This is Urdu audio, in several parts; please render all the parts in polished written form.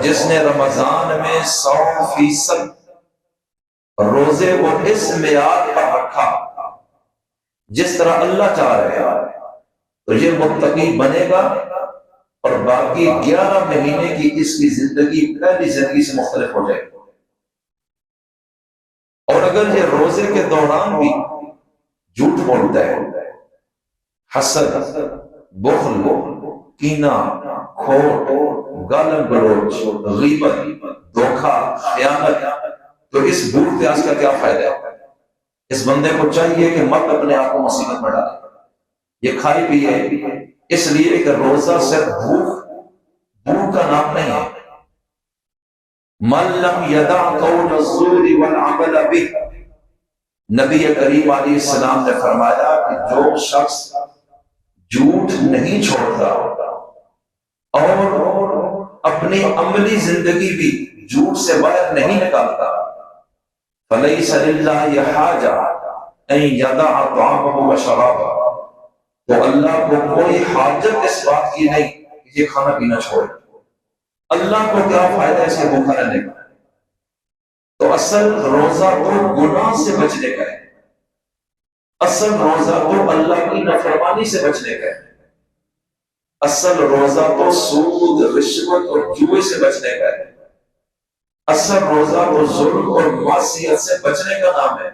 جس نے رمضان میں 100% روزے کو اس معیار پر رکھا جس طرح اللہ چاہ رہے ہیں تو یہ متقی بنے گا، اور باقی 11 مہینے کی اس کی زندگی پہلی زندگی سے مختلف ہو جائے گی۔ اور اگر یہ روزے کے دوران بھی جھوٹ بولتا ہے، حسد، بخل، کینہ، کھوٹ، گالی گلوچ، غیبت، دھوکہ، خیانت، تو اس بھوک پیاس کا کیا فائدہ ہے؟ اس بندے کو چاہیے کہ مت اپنے آپ کو مصیبت میں ڈالے۔ یہ کھائے پیے اس لیے کہ روزہ صرف بھوک کا نام نہیں ہے۔ من لم یدع قول الزور والعمل به، نبی کریم علیہ السلام نے فرمایا کہ جو شخص جھوٹ نہیں چھوڑتا اور اپنی عملی زندگی بھی جھوٹ سے باہر نہیں نکالتا، فلیس للہ حاجہ ان یدع طعامہ وشرابہ، تو اللہ کو کوئی حاجت اس بات کی نہیں کہ یہ کھانا پینا چھوڑے۔ اللہ کو کیا فائدہ ہے اس کے بھوکا رہنے کا؟ تو اصل روزہ تو گناہ سے بچنے کا ہے، اصل روزہ تو اللہ کی نافرمانی سے بچنے کا ہے، اصل روزہ تو سود، رشوت اور جوئے سے بچنے کا ہے، اصل روزہ تو ظلم اور معصیت سے بچنے کا نام ہے،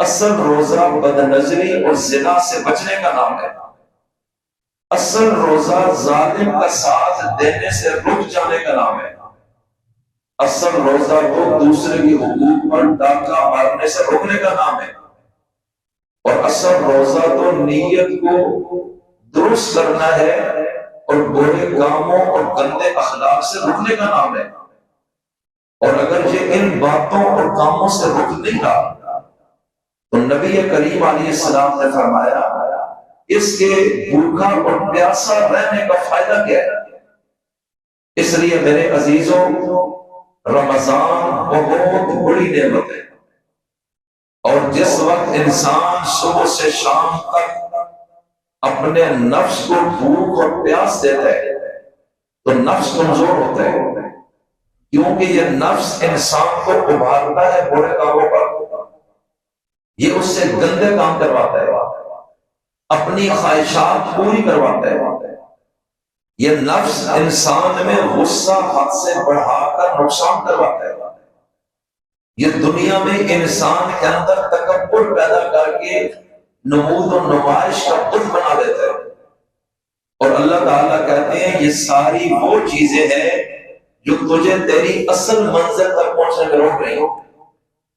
اصل روزہ بد نظری اور زنا سے بچنے کا نام ہے، اصل روزہ ظالم کا ساتھ دینے سے رک جانے کا نام ہے، اصل روزہ تو دوسرے کی حقوق پر ڈاکہ مارنے سے روکنے کا نام ہے، اور اصل روزہ تو نیت کو درست کرنا ہے اور برے کاموں اور گندے اخلاق سے رکنے کا نام ہے۔ اور اگر یہ ان باتوں اور کاموں سے رک نہیں رہا تو نبی کریم علیہ السلام نے فرمایا اس کے بھوکا اور پیاسا رہنے کا فائدہ کیا ہے؟ اس لیے میرے عزیزوں، رمضان بہت بڑی نعمت ہے، اور جس وقت انسان صبح سے شام تک اپنے نفس کو بھوک اور پیاس دیتا ہے تو نفس کمزور ہوتا ہے، کیونکہ یہ نفس انسان کو ابھارتا ہے برے کاموں پر، یہ اس سے گندے کام کرواتا ہے، اپنی خواہشات پوری کرواتا ہے، یہ نفس انسان میں غصہ حد سے بڑھا کر نقصان کرواتا ہے، یہ دنیا میں انسان کے اندر تکبر پیدا کر کے نمود و نمائش کا بت بنا دیتا ہے، اور اللہ تعالیٰ کہتے ہیں یہ ساری وہ چیزیں ہیں جو تجھے تیری اصل منزل تک پہنچنے میں روک رہی ہو۔